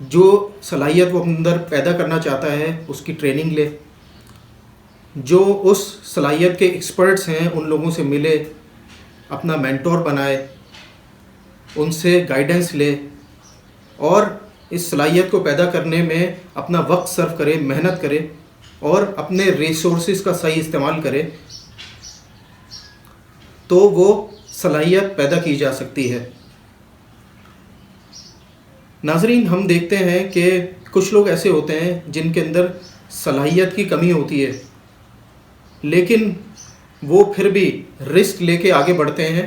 جو صلاحیت وہ اپنے اندر پیدا کرنا چاہتا ہے اس کی ٹریننگ لے، جو اس صلاحیت کے ایکسپرٹس ہیں ان لوگوں سے ملے، اپنا مینٹور بنائے، ان سے گائیڈنس لے، اور اس صلاحیت کو پیدا کرنے میں اپنا وقت صرف کرے، محنت کرے، اور اپنے ریسورسز کا صحیح استعمال کرے، تو وہ صلاحیت پیدا کی جا سکتی ہے۔ ناظرین، ہم دیکھتے ہیں کہ کچھ لوگ ایسے ہوتے ہیں جن کے اندر صلاحیت کی کمی ہوتی ہے، لیکن وہ پھر بھی رسک لے کے آگے بڑھتے ہیں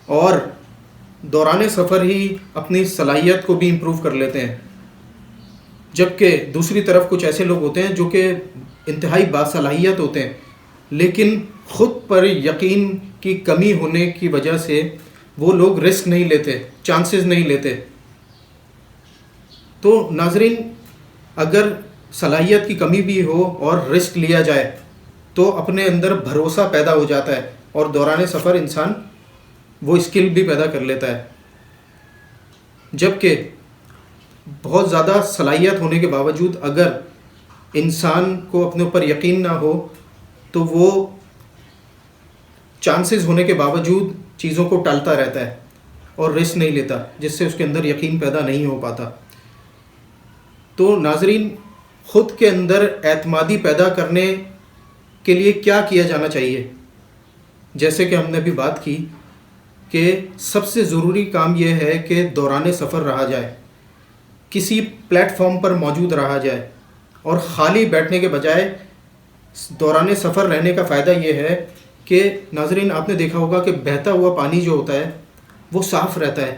اور دوران سفر ہی اپنی صلاحیت کو بھی امپروو کر لیتے ہیں، جبکہ دوسری طرف کچھ ایسے لوگ ہوتے ہیں جو کہ انتہائی باصلاحیت ہوتے ہیں، لیکن خود پر یقین کی کمی ہونے کی وجہ سے وہ لوگ رسک نہیں لیتے، چانسز نہیں لیتے۔ تو ناظرین، اگر صلاحیت کی کمی بھی ہو اور رسک لیا جائے تو اپنے اندر بھروسہ پیدا ہو جاتا ہے، اور دوران سفر انسان وہ اسکل بھی پیدا کر لیتا ہے۔ جبکہ بہت زیادہ صلاحیت ہونے کے باوجود اگر انسان کو اپنے اوپر یقین نہ ہو تو وہ چانسز ہونے کے باوجود چیزوں کو ٹالتا رہتا ہے اور رسک نہیں لیتا، جس سے اس کے اندر یقین پیدا نہیں ہو پاتا۔ تو ناظرین، خود کے اندر اعتمادی پیدا کرنے کے لیے کیا کیا جانا چاہیے؟ جیسے کہ ہم نے ابھی بات کی کہ سب سے ضروری کام یہ ہے کہ دوران سفر رہا جائے، کسی پلیٹ فارم پر موجود رہا جائے، اور خالی بیٹھنے کے بجائے دوران سفر رہنے کا فائدہ یہ ہے کہ ناظرین، آپ نے دیکھا ہوگا کہ بہتا ہوا پانی جو ہوتا ہے وہ صاف رہتا ہے،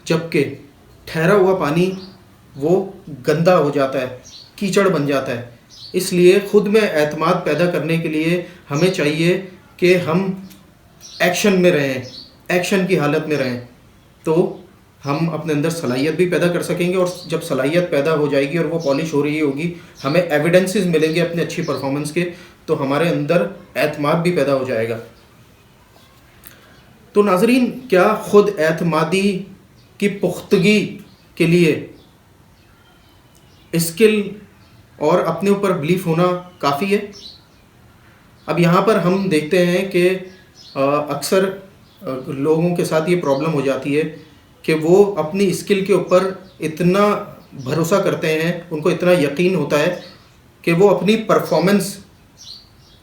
جبکہ ٹھہرا ہوا پانی وہ گندا ہو جاتا ہے، کیچڑ بن جاتا ہے۔ اس لیے خود میں اعتماد پیدا کرنے کے لیے ہمیں چاہیے کہ ہم ایکشن میں رہیں، ایکشن کی حالت میں رہیں، تو ہم اپنے اندر صلاحیت بھی پیدا کر سکیں گے، اور جب صلاحیت پیدا ہو جائے گی اور وہ پالش ہو رہی ہوگی، ہمیں ایویڈنسز ملیں گے اپنے اچھی پرفارمنس کے، تو ہمارے اندر اعتماد بھی پیدا ہو جائے گا۔ تو ناظرین، کیا خود اعتمادی کی پختگی کے لیے اسکل اور اپنے اوپر بلیف ہونا کافی ہے؟ اب یہاں پر ہم دیکھتے ہیں کہ اکثر لوگوں کے ساتھ یہ پرابلم ہو جاتی ہے کہ وہ اپنی اسکل کے اوپر اتنا بھروسہ کرتے ہیں، ان کو اتنا یقین ہوتا ہے کہ وہ اپنی پرفارمنس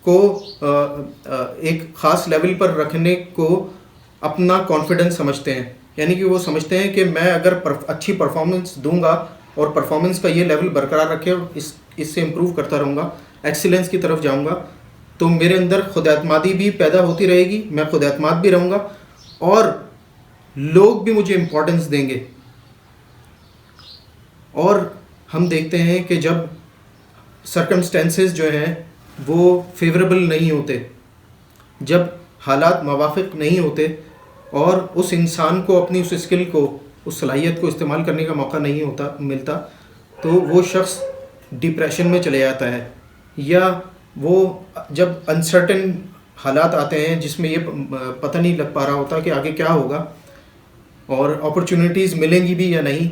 کو ایک خاص لیول پر رکھنے کو اپنا کانفیڈنس سمجھتے ہیں، یعنی کہ وہ سمجھتے ہیں کہ میں اگر اچھی پرفارمنس دوں گا اور پرفارمنس کا یہ لیول برقرار رکھے اور اس سے امپروو کرتا رہوں گا، ایکسیلنس کی طرف جاؤں گا، تو میرے اندر خود اعتمادی بھی پیدا ہوتی رہے گی، میں خود اعتماد بھی رہوں گا، اور لوگ بھی مجھے امپورٹنس دیں گے۔ اور ہم دیکھتے ہیں کہ جب سرکمسٹینسز جو ہیں وہ فیوریبل نہیں ہوتے، جب حالات موافق نہیں ہوتے اور اس انسان کو اپنی اس اسکل کو، اس صلاحیت کو استعمال کرنے کا موقع نہیں ملتا، تو وہ شخص ڈپریشن میں چلے جاتا ہے، یا وہ جب انسرٹن حالات آتے ہیں جس میں یہ پتہ نہیں لگ پا رہا ہوتا کہ آگے کیا ہوگا اور اپرچونیٹیز ملیں گی بھی یا نہیں،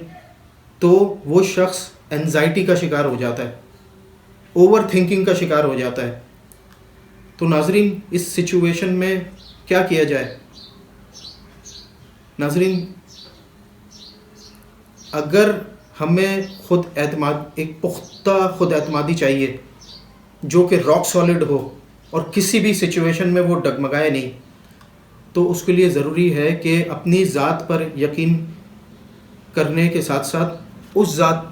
تو وہ شخص انزائٹی کا شکار ہو جاتا ہے، اوور تھنکنگ کا شکار ہو جاتا ہے۔ تو ناظرین، اس سچویشن میں کیا کیا جائے؟ ناظرین، اگر ہمیں خود اعتماد، ایک پختہ خود اعتمادی چاہیے جو کہ راک سالڈ ہو اور کسی بھی سچویشن میں وہ ڈگمگائے نہیں، تو اس کے لیے ضروری ہے کہ اپنی ذات پر یقین کرنے کے ساتھ ساتھ اس ذات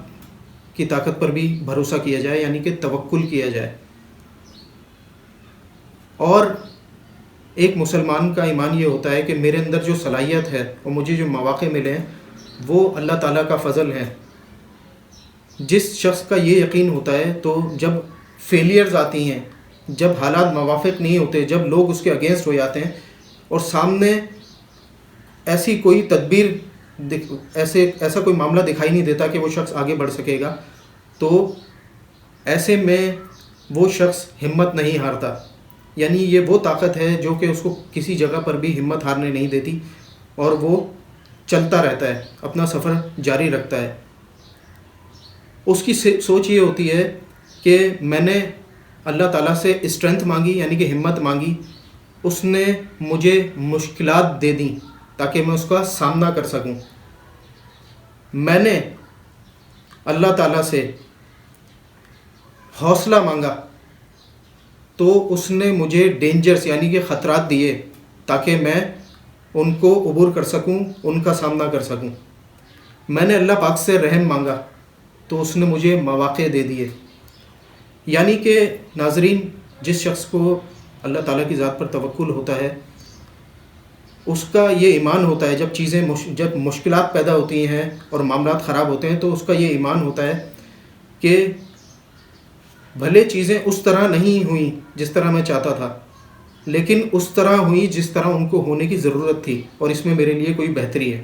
کی طاقت پر بھی بھروسہ کیا جائے، یعنی کہ توکل کیا جائے۔ اور ایک مسلمان کا ایمان یہ ہوتا ہے کہ میرے اندر جو صلاحیت ہے اور مجھے جو مواقع ملے ہیں وہ اللہ تعالیٰ کا فضل ہے۔ جس شخص کا یہ یقین ہوتا ہے تو جب فیلیئرز آتی ہیں، جب حالات موافق نہیں ہوتے، جب لوگ اس کے اگینسٹ ہو جاتے ہیں اور سامنے ایسی کوئی تدبیر، ایسا کوئی معاملہ دکھائی نہیں دیتا کہ وہ شخص آگے بڑھ سکے گا، تو ایسے میں وہ شخص ہمت نہیں ہارتا، یعنی یہ وہ طاقت ہے جو کہ اس کو کسی جگہ پر بھی ہمت ہارنے نہیں دیتی، اور وہ چلتا رہتا ہے، اپنا سفر جاری رکھتا ہے. اس کی سوچ یہ ہوتی ہے کہ میں نے اللہ تعالیٰ سے اسٹرینتھ مانگی، یعنی کہ ہمت مانگی، اس نے مجھے مشکلات دے دیں تاکہ میں اس کا سامنا کر سکوں. میں نے اللہ تعالیٰ سے حوصلہ مانگا تو اس نے مجھے ڈینجرز یعنی کہ خطرات دیے تاکہ میں ان کو عبور کر سکوں، ان کا سامنا کر سکوں. میں نے اللہ پاک سے رحم مانگا تو اس نے مجھے مواقع دے دیے. یعنی کہ ناظرین، جس شخص کو اللہ تعالیٰ کی ذات پر توکل ہوتا ہے، اس کا یہ ایمان ہوتا ہے جب مشکلات پیدا ہوتی ہیں اور معاملات خراب ہوتے ہیں تو اس کا یہ ایمان ہوتا ہے کہ بھلے چیزیں اس طرح نہیں ہوئیں جس طرح میں چاہتا تھا، لیکن اس طرح ہوئی جس طرح ان کو ہونے کی ضرورت تھی، اور اس میں میرے لیے کوئی بہتری ہے.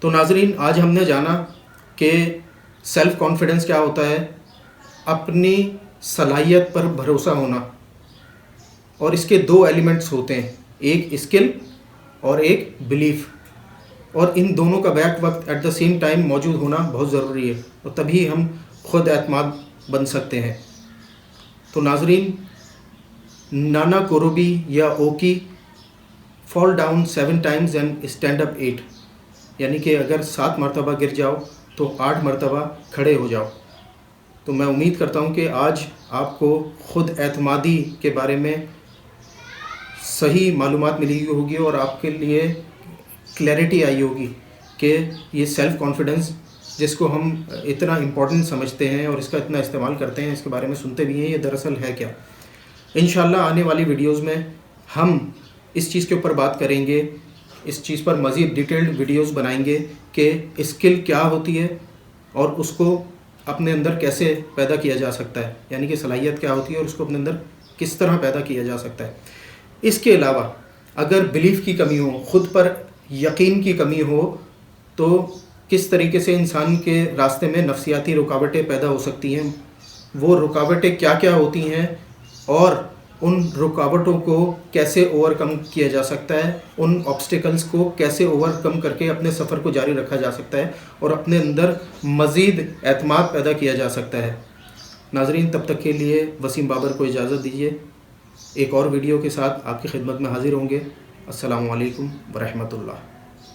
تو ناظرین، آج ہم نے جانا کہ سیلف کانفیڈنس کیا ہوتا ہے، اپنی صلاحیت پر بھروسہ ہونا، اور اس کے دو ایلیمنٹس ہوتے ہیں، ایک اسکل اور ایک بلیف، اور ان دونوں کا بیک وقت ایٹ دا سیم ٹائم موجود ہونا بہت ضروری ہے، اور تبھی ہم خود اعتماد بن سکتے ہیں. تو ناظرین، نانا کوروبی یا okay, fall down 7 times and stand up 8، یعنی کہ اگر 7 مرتبہ گر جاؤ تو 8 مرتبہ کھڑے ہو جاؤ. تو میں امید کرتا ہوں کہ آج آپ کو خود اعتمادی کے بارے میں صحیح معلومات ملی ہوگی اور آپ کے لیے کلیئرٹی آئی ہوگی کہ یہ سیلف کانفیڈنس جس کو ہم اتنا امپورٹنٹ سمجھتے ہیں اور اس کا اتنا استعمال کرتے ہیں، اس کے بارے میں سنتے بھی ہیں، یہ دراصل ہے کیا. انشاءاللہ آنے والی ویڈیوز میں ہم اس چیز کے اوپر بات کریں گے، اس چیز پر مزید ڈیٹیلڈ ویڈیوز بنائیں گے کہ اسکل کیا ہوتی ہے اور اس کو اپنے اندر کیسے پیدا کیا جا سکتا ہے، یعنی کہ صلاحیت کیا ہوتی ہے اور اس کو اپنے اندر کس طرح پیدا کیا جا سکتا ہے. اس کے علاوہ اگر بلیف کی کمی ہو، خود پر یقین کی کمی ہو، تو کس طریقے سے انسان کے راستے میں نفسیاتی رکاوٹیں پیدا ہو سکتی ہیں، وہ رکاوٹیں کیا کیا ہوتی ہیں اور ان رکاوٹوں کو کیسے اوور کم کیا جا سکتا ہے، ان آبسٹیکلز کو کیسے اوور کم کر کے اپنے سفر کو جاری رکھا جا سکتا ہے اور اپنے اندر مزید اعتماد پیدا کیا جا سکتا ہے. ناظرین، تب تک کے لیے وسیم بابر کو اجازت دیجیے. ایک اور ویڈیو کے ساتھ آپ کی خدمت میں حاضر ہوں گے. السلام علیکم ورحمۃ اللہ.